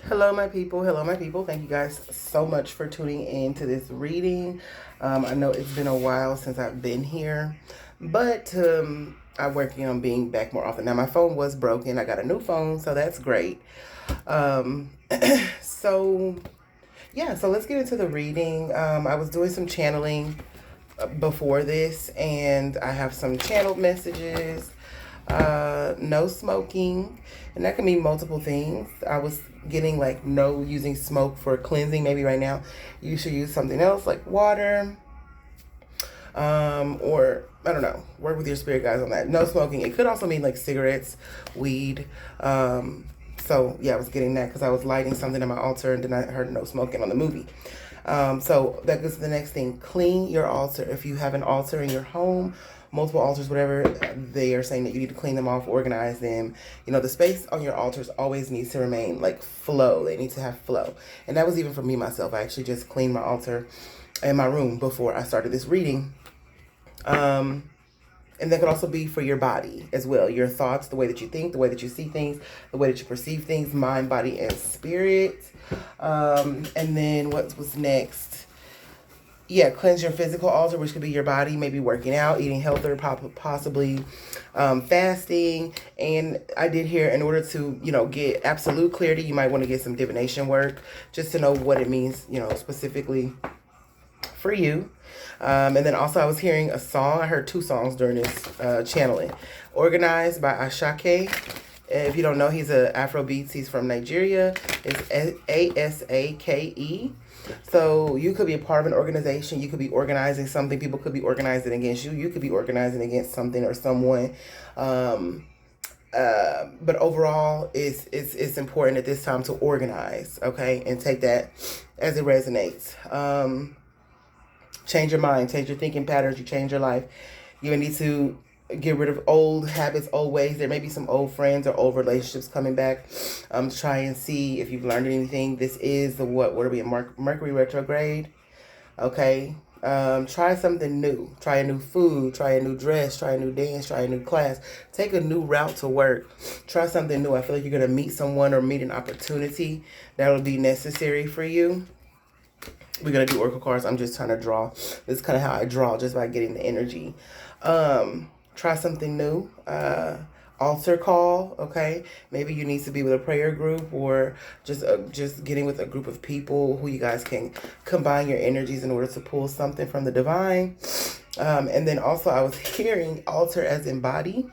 Hello, my people. Hello, my people. Thank you guys so much for tuning in to this reading. I know it's been a while since I've been here, but I'm working on being back more often. Now, my phone was broken. I got a new phone, so that's great. Um, so, yeah, so let's get into the reading. I was doing some channeling before this, and I have some channeled messages. No smoking, and that can mean multiple things. I was getting like no using smoke for cleansing. Maybe right now you should use something else like water, or I don't know. Work with your spirit guys on that. No smoking. It could also mean like cigarettes, weed. So yeah, I was getting that because I was lighting something at my altar, and then I heard no smoking on the movie. So that goes to the next thing. Clean your altar. If you have an altar in your home, multiple altars, whatever, they are saying that you need to clean them off, organize them. You know, the space on your altars always needs to remain like flow. They need to have flow. And that was even for me myself. I actually just cleaned my altar in my room before I started this reading. And that could also be for your body as well. Your thoughts, the way that you think, the way that you see things, the way that you perceive things, mind, body, and spirit. And then what was next? Yeah, cleanse your physical altar, which could be your body, maybe working out, eating healthier, possibly fasting. And I did hear in order to, get absolute clarity, you might want to get some divination work just to know what it means, specifically for you. And then also I was hearing a song. I heard two songs during this channeling. Organized by Ashake. If you don't know, he's a Afrobeats. He's from Nigeria. It's Asake. So you could be a part of an organization. You could be organizing something. People could be organizing against you. You could be organizing against something or someone. But overall, it's important at this time to organize, okay? And take that as it resonates. Change your mind, change your thinking patterns, you change your life. You need to get rid of old habits, old ways. There may be some old friends or old relationships coming back. Try and see if you've learned anything. This is the what are we in Mercury retrograde? Okay. Try something new. Try a new food, try a new dress, try a new dance, try a new class. Take a new route to work. Try something new. I feel like you're going to meet someone or meet an opportunity that will be necessary for you. We're going to do oracle cards. I'm just trying to draw. This is kind of how I draw, just by getting the energy. Try something new. Altar call, okay? Maybe you need to be with a prayer group, or just getting with a group of people who you guys can combine your energies in order to pull something from the divine. And then also I was hearing altar as in body.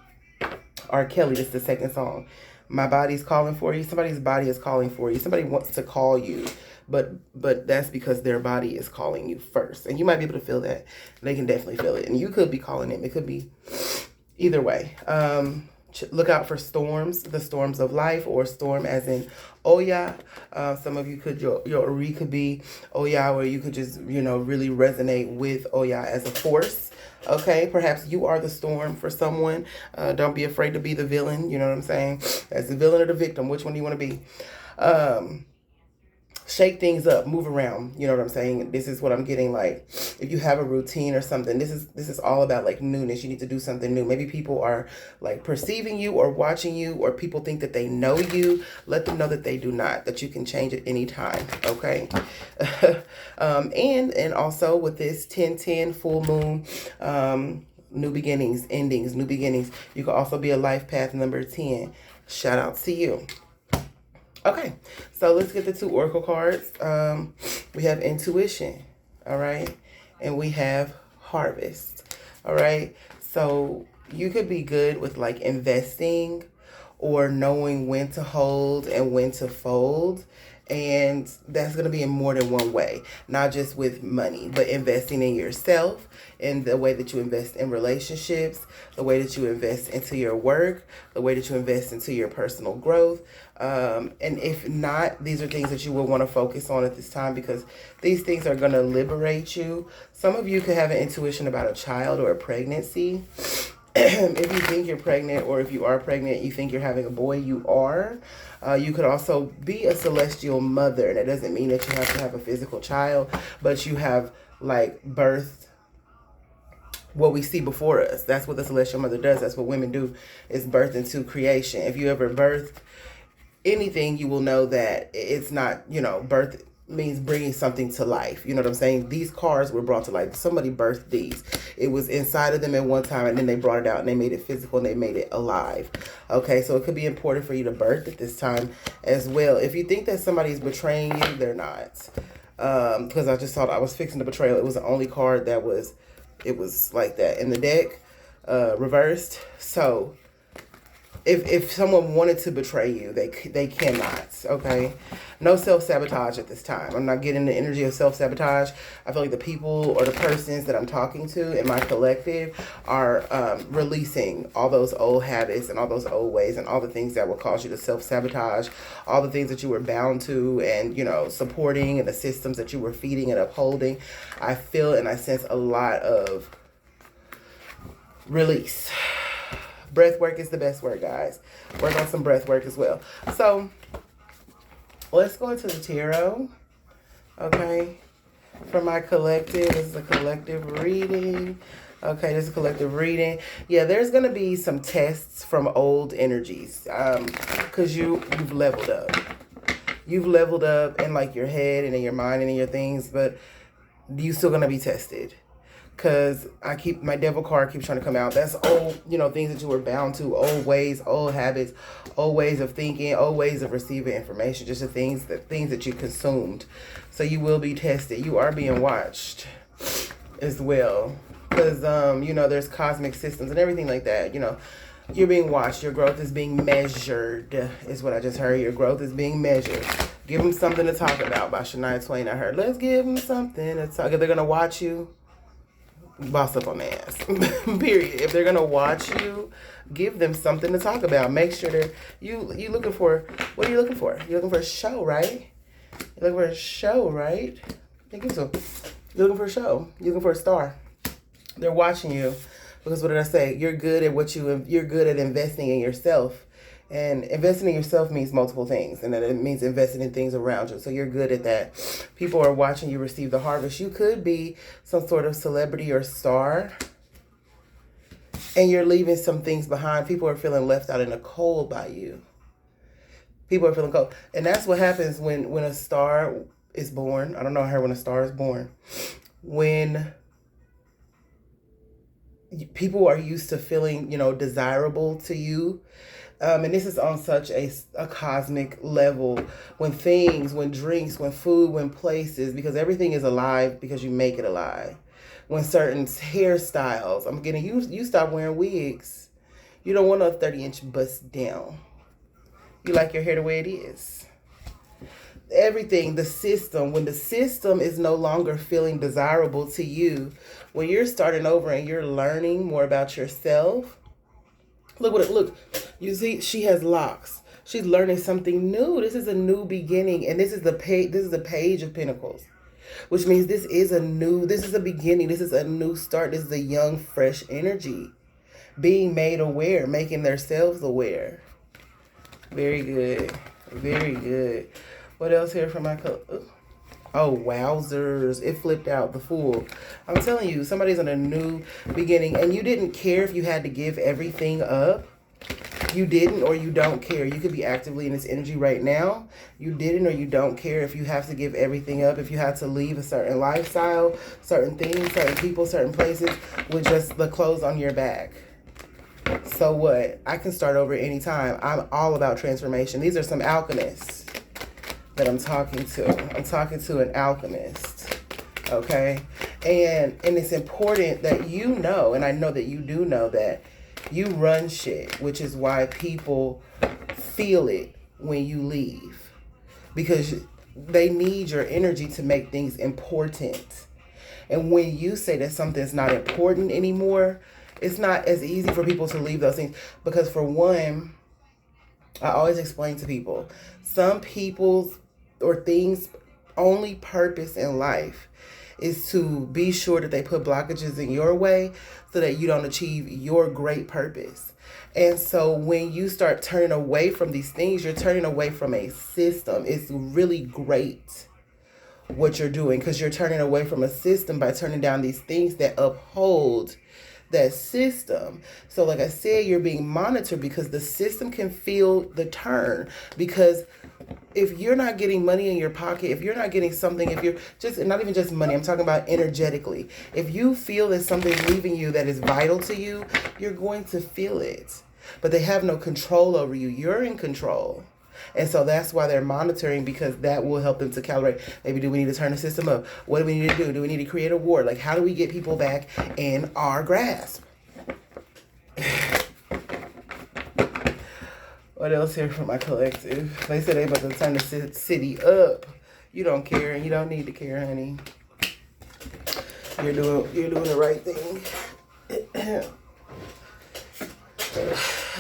R. Kelly, this is the second song. My body's calling for you. Somebody's body is calling for you. Somebody wants to call you. But that's because their body is calling you first. And you might be able to feel that. They can definitely feel it. And you could be calling them. It could be either way. Look out for storms, the storms of life, or storm as in Oya. Some of you could, your Ori could be Oya, or you could just, really resonate with Oya as a force. Okay, perhaps you are the storm for someone. Don't be afraid to be the villain. You know what I'm saying? As the villain or the victim, which one do you want to be? Shake things up, move around. You know what I'm saying? This is what I'm getting. Like, if you have a routine or something, this is all about like newness. You need to do something new. Maybe people are like perceiving you or watching you, or people think that they know you. Let them know that they do not, that you can change at any time. Okay. And also with this 10-10 full moon, new beginnings, endings, new beginnings. You could also be a life path number 10. Shout out to you. Okay, so let's get the two oracle cards. We have intuition, all right, and we have harvest, all right. So you could be good with like investing, or knowing when to hold and when to fold. And that's going to be in more than one way, not just with money, but investing in yourself, in the way that you invest in relationships, the way that you invest into your work, the way that you invest into your personal growth. And if not, these are things that you will want to focus on at this time, because these things are going to liberate you. Some of you could have an intuition about a child or a pregnancy. If you think you're pregnant, or if you are pregnant, you think you're having a boy, you are. You could also be a celestial mother. That doesn't mean that you have to have a physical child, but you have like birthed what we see before us. That's what the celestial mother does. That's what women do, is birth into creation. If you ever birthed anything, you will know that it's not, birth means bringing something to life. You know what I'm saying? These cards were brought to life. Somebody birthed these. It was inside of them at one time, and then they brought it out and they made it physical and they made it alive. Okay, so it could be important for you to birth at this time as well. If you think that somebody's betraying you, they're not. Because I just thought I was fixing the betrayal. It was the only card that was, it was like that in the deck, reversed. So if someone wanted to betray you, they cannot. Okay, no self-sabotage at this time. I'm not getting the energy of self-sabotage. I feel like the people or the persons that I'm talking to in my collective are releasing all those old habits and all those old ways and all the things that will cause you to self-sabotage, all the things that you were bound to and, supporting, and the systems that you were feeding and upholding. I feel and I sense a lot of release. Breath work is the best work, guys. Work on some breath work as well. So let's go into the tarot. Okay. For my collective. This is a collective reading. Okay, this is a collective reading. Yeah, there's going to be some tests from old energies. Because you've leveled up. You've leveled up in like your head and in your mind and in your things. But you still going to be tested. Because my devil card keeps trying to come out. That's old, things that you were bound to, old ways, old habits, old ways of thinking, old ways of receiving information, just the things that you consumed. So you will be tested. You are being watched as well. Because, there's cosmic systems and everything like that. You're being watched. Your growth is being measured, is what I just heard. Your growth is being measured. Give them something to talk about by Shania Twain. I heard, let's give them something to talk. If they're going to watch you, boss up on their ass. Period. If they're gonna watch you, give them something to talk about. Make sure that you looking for, what are you looking for? You're looking for a show, right? You're looking for a show, right? Thank you. So you're looking for a show. You're looking for a star. They're watching you because what did I say? You're good at you're good at investing in yourself. And investing in yourself means multiple things. And then it means investing in things around you. So you're good at that. People are watching you receive the harvest. You could be some sort of celebrity or star. And you're leaving some things behind. People are feeling left out in the cold by you. People are feeling cold. And that's what happens when a star is born. I don't know when a star is born. When people are used to feeling, desirable to you. And this is on such a cosmic level, when drinks, when food, when places, because everything is alive because you make it alive. When certain hairstyles, I'm getting, you stop wearing wigs. You don't want a 30-inch bust down. You like your hair the way it is. Everything, the system, when the system is no longer feeling desirable to you, when you're starting over and you're learning more about yourself, look, you see, she has locks. She's learning something new. This is a new beginning. And this is the Page of Pentacles, which means this is a beginning. This is a new start. This is a young, fresh energy being made aware, making themselves aware. Very good. Very good. What else here from my Oh, wowzers. It flipped out, the Fool. I'm telling you, somebody's on a new beginning, and you didn't care if you had to give everything up. You didn't, or you don't care. You could be actively in this energy right now. You didn't, or you don't care if you have to give everything up, if you have to leave a certain lifestyle, certain things, certain people, certain places, with just the clothes on your back. So what? I can start over anytime. I'm all about transformation. These are some alchemists that I'm talking to. I'm talking to an alchemist, okay? And it's important that you know, and I know that you do know, that you run shit, which is why people feel it when you leave, because they need your energy to make things important. And when you say that something's not important anymore, it's not as easy for people to leave those things, because for one, I always explain to people, some people's or things' only purpose in life is to be sure that they put blockages in your way so that you don't achieve your great purpose. And so when you start turning away from these things, you're turning away from a system. It's really great what you're doing, because you're turning away from a system by turning down these things that uphold that system. So like I said, you're being monitored because the system can feel the turn. Because if you're not getting money in your pocket, if you're not getting something, if you're just, not even just money, I'm talking about energetically. If you feel that something's leaving you that is vital to you, you're going to feel it. But they have no control over you. You're in control. And so that's why they're monitoring, because that will help them to calibrate. Maybe do we need to turn the system up? What do we need to do? Do we need to create a war? Like, how do we get people back in our grasp? What else here from my collective? They said they about to turn the city up. You don't care, and you don't need to care, honey. You're doing the right thing.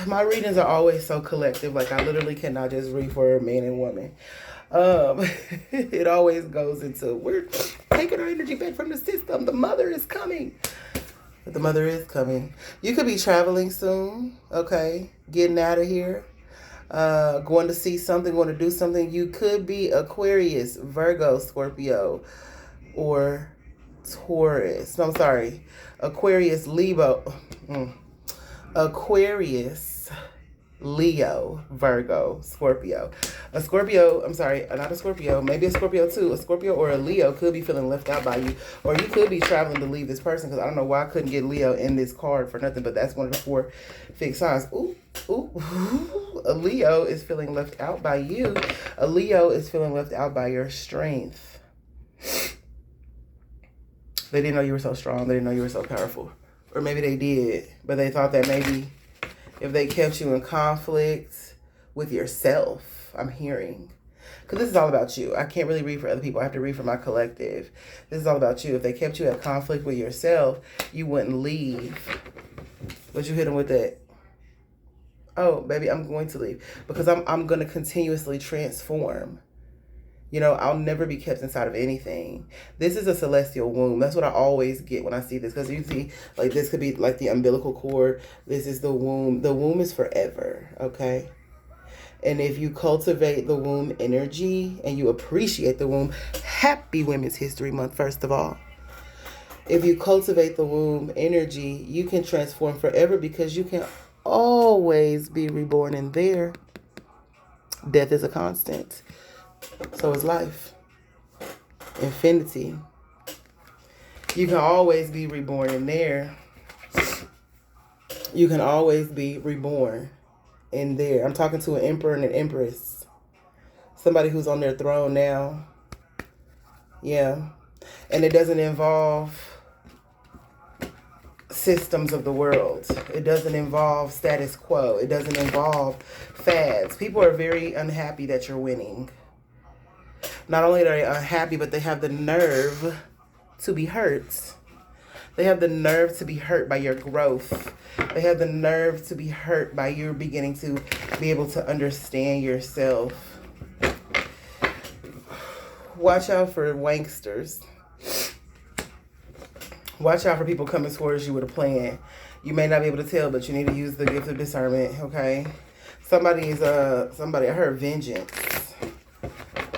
My readings are always so collective. Like, I literally cannot just read for a man and woman. It always goes into, we're taking our energy back from the system. The mother is coming. But the mother is coming. You could be traveling soon, okay? Getting out of here. Going to see something, going to do something. You could be Aquarius, Virgo, Scorpio, or Taurus. No, I'm sorry. Aquarius, Leo. Aquarius, Leo, Virgo, Scorpio. A Scorpio, I'm sorry, not a Scorpio, maybe a Scorpio too. A Scorpio or a Leo could be feeling left out by you. Or you could be traveling to leave this person, because I don't know why I couldn't get Leo in this card for nothing, but that's one of the 4 fixed signs. Ooh. A Leo is feeling left out by you. A Leo is feeling left out by your strength. They didn't know you were so strong. They didn't know you were so powerful. Or maybe they did, but they thought that maybe if they kept you in conflict with yourself, I'm hearing. Because this is all about you. I can't really read for other people. I have to read for my collective. This is all about you. If they kept you at conflict with yourself, you wouldn't leave. But you hit them with that. Oh, baby, I'm going to leave. Because I'm going to continuously transform. You know, I'll never be kept inside of anything. This is a celestial womb. That's what I always get when I see this. Because you see, like, this could be like the umbilical cord. This is the womb. The womb is forever, okay? And if you cultivate the womb energy and you appreciate the womb, happy Women's History Month, first of all. If you cultivate the womb energy, you can transform forever, because you can always be reborn in there. Death is a constant. So is life. Infinity. You can always be reborn in there. You can always be reborn in there. I'm talking to an emperor and an empress. Somebody who's on their throne now. Yeah. And it doesn't involve systems of the world. It doesn't involve status quo. It doesn't involve fads. People are very unhappy that you're winning. Not only are they unhappy, but they have the nerve to be hurt. They have the nerve to be hurt by your growth. They have the nerve to be hurt by you beginning to be able to understand yourself. Watch out for wanksters. Watch out for people coming towards you with a plan. You may not be able to tell, but you need to use the gift of discernment, okay? Somebody, I heard vengeance.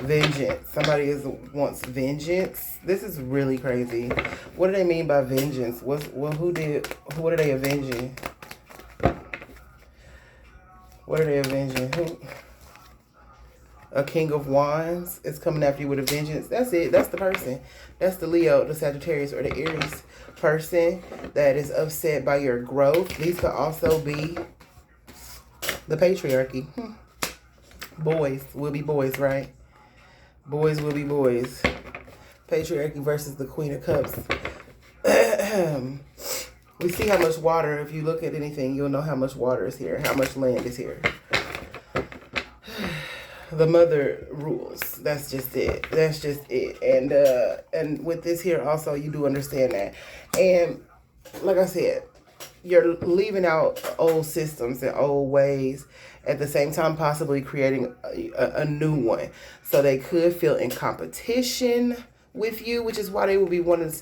Vengeance. Somebody wants vengeance. This is really crazy. What do they mean by vengeance? What are they avenging? What are they avenging? Who? A King of Wands is coming after you with a vengeance. That's it. That's the person. That's the Leo, the Sagittarius, or the Aries person that is upset by your growth. These could also be the patriarchy. Boys will be boys, right? Boys will be boys. Patriarchy versus the Queen of Cups. We see how much water, if you look at anything, you'll know how much water is here, how much land is here. The mother rules. That's just it. That's just it. And with this here also, you do understand that. And like I said, you're leaving out old systems and old ways, at the same time possibly creating a new one. So they could feel in competition with you, which is why they will be wanting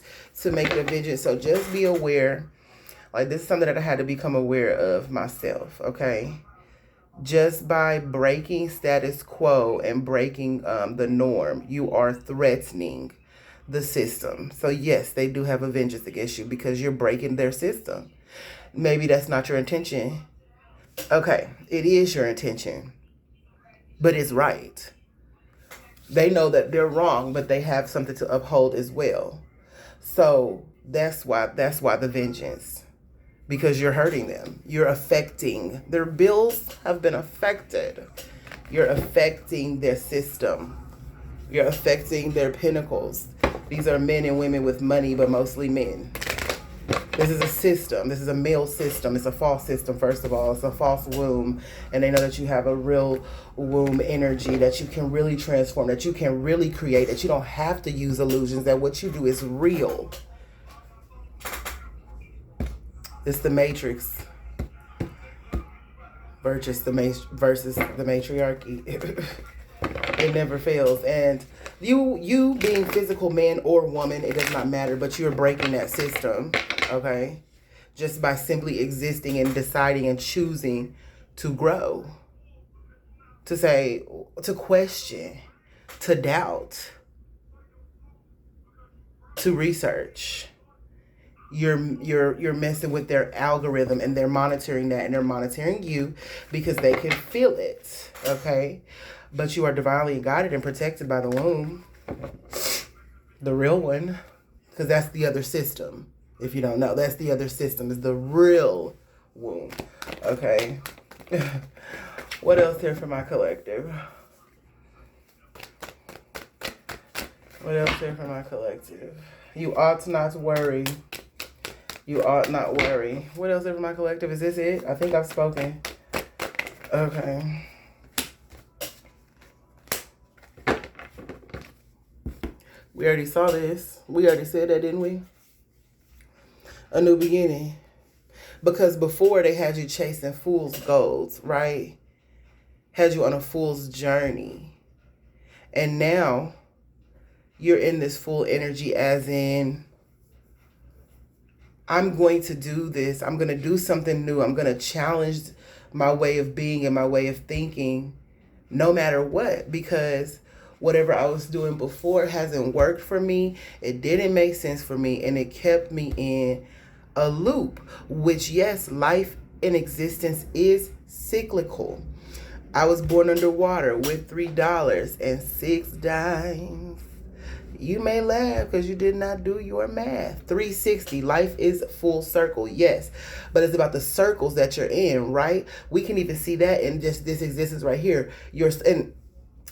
to make the vengeance. So just be aware. Like, this is something that I had to become aware of myself, okay? Just by breaking status quo and breaking the norm, you are threatening the system. So yes, they do have a vengeance against you because you're breaking their system. Maybe that's not your intention. Okay, it is your intention, but it's right. They know that they're wrong, but they have something to uphold as well. So that's why the vengeance. Because you're hurting them. You're affecting. Their bills have been affected. You're affecting their system. You're affecting their pinnacles. These are men and women with money, but mostly men. This is a system. This is a male system. It's a false system, first of all. It's a false womb. And they know that you have a real womb energy that you can really transform, that you can really create, that you don't have to use illusions, that what you do is real. It's the matrix versus the matriarchy. It never fails. And you being physical man or woman, it does not matter, but you're breaking that system, okay? Just by simply existing and deciding and choosing to grow, to say, to question, to doubt, to research. You're messing with their algorithm, and they're monitoring that, and they're monitoring you because they can feel it, okay? But you are divinely guided and protected by the womb, the real one, because that's the other system. If you don't know, that's the other system, is the real womb, okay? What else here for my collective? What else here for my collective? You ought not worry. You ought not worry. What else here for my collective? Is this it? I think I've spoken. Okay. We already saw this. We already said that, didn't we? A new beginning. Because before they had you chasing fool's goals, right? Had you on a fool's journey. And now you're in this full energy, as in, I'm going to do this. I'm going to do something new. I'm going to challenge my way of being and my way of thinking no matter what, because whatever I was doing before hasn't worked for me. It didn't make sense for me, and it kept me in a loop, which, yes, life in existence is cyclical. I was born underwater with $3.06. You may laugh because you did not do your math. 360. Life is full circle, yes. But it's about the circles that you're in, right? We can even see that in just this existence right here. And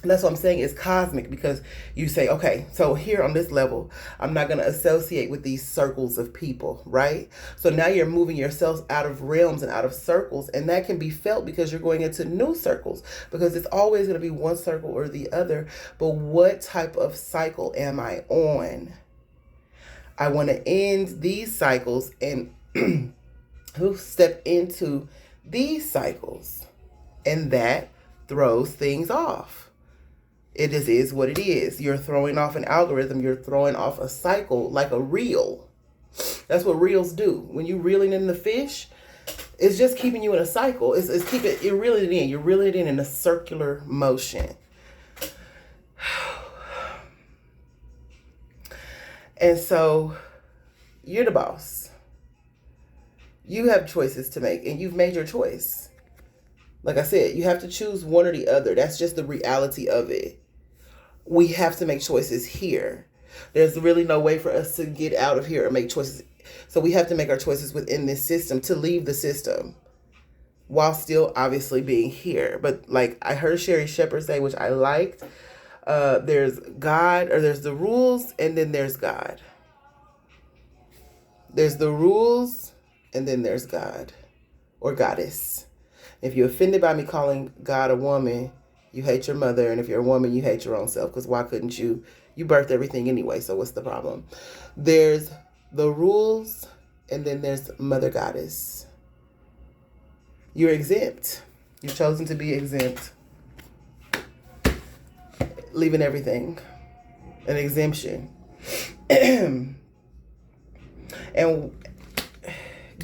that's what I'm saying is cosmic, because you say, okay, so here on this level, I'm not going to associate with these circles of people, right? So now you're moving yourselves out of realms and out of circles, and that can be felt because you're going into new circles, because it's always going to be one circle or the other. But what type of cycle am I on? I want to end these cycles and who step into these cycles, and that throws things off. It just is what it is. You're throwing off an algorithm. You're throwing off a cycle like a reel. That's what reels do. When you're reeling in the fish, it's just keeping you in a cycle. You're reeling it in. You're reeling it in a circular motion. And so you're the boss. You have choices to make, and you've made your choice. Like I said, you have to choose one or the other. That's just the reality of it. We have to make choices here. There's really no way for us to get out of here and make choices. So we have to make our choices within this system to leave the system while still obviously being here. But like I heard Sherry Shepherd say, which I liked, there's God, or there's the rules, and then there's God. There's the rules, and then there's God or goddess. If you're offended by me calling God a woman, you hate your mother. And if you're a woman, you hate your own self. Because why couldn't you? You birthed everything anyway. So what's the problem? There's the rules, and then there's Mother Goddess. You're exempt. You've chosen to be exempt. Leaving everything. An exemption. And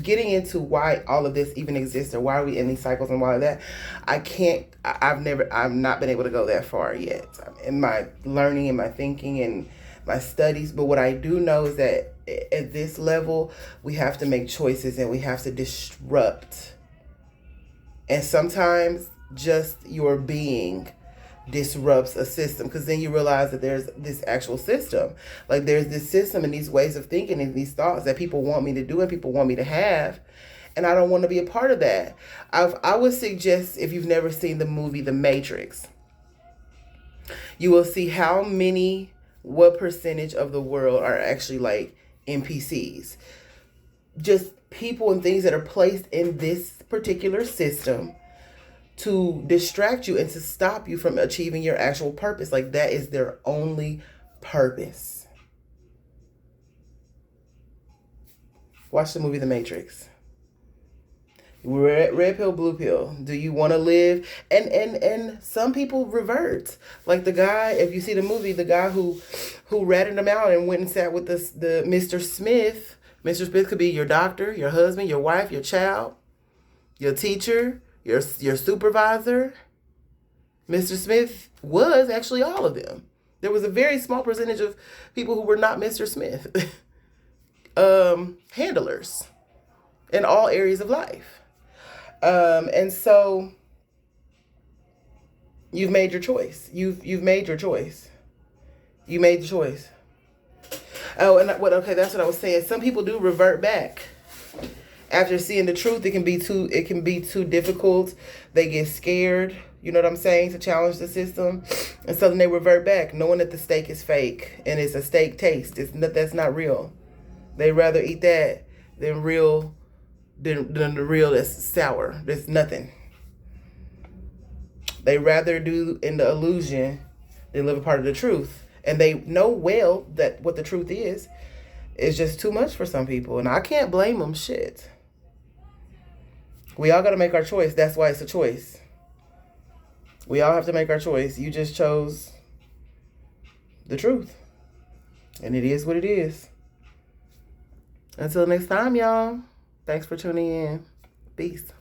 getting into why all of this even exists, or why are we in these cycles and why that, I've not been able to go that far yet in my learning and my thinking and my studies. But what I do know is that at this level, we have to make choices and we have to disrupt. And sometimes just your being disrupts a system, because then you realize that there's this actual system. Like there's this system and these ways of thinking and these thoughts that people want me to do and people want me to have. And I don't want to be a part of that. I would suggest, if you've never seen the movie The Matrix, you will see what percentage of the world are actually like NPCs. Just people and things that are placed in this particular system to distract you and to stop you from achieving your actual purpose. Like that is their only purpose. Watch the movie The Matrix. Red pill, blue pill. Do you want to live? And some people revert. Like the guy, if you see the movie, the guy who ratted him out and went and sat with the Mr. Smith. Mr. Smith could be your doctor, your husband, your wife, your child, your teacher, your supervisor. Mr. Smith was actually all of them. There was a very small percentage of people who were not Mr. Smith. Handlers in all areas of life. And so you've made your choice. You've made your choice. You made the choice. Oh, and that's what I was saying. Some people do revert back. After seeing the truth, it can be too difficult. They get scared, you know what I'm saying, to challenge the system. And so then they revert back, knowing that the steak is fake and it's a steak taste. That's not real. They rather eat that than the real that's sour. There's nothing. They rather do in the illusion than live a part of the truth. And they know well that what the truth is just too much for some people. And I can't blame them. Shit. We all got to make our choice. That's why it's a choice. We all have to make our choice. You just chose the truth. And it is what it is. Until next time, y'all. Thanks for tuning in. Peace.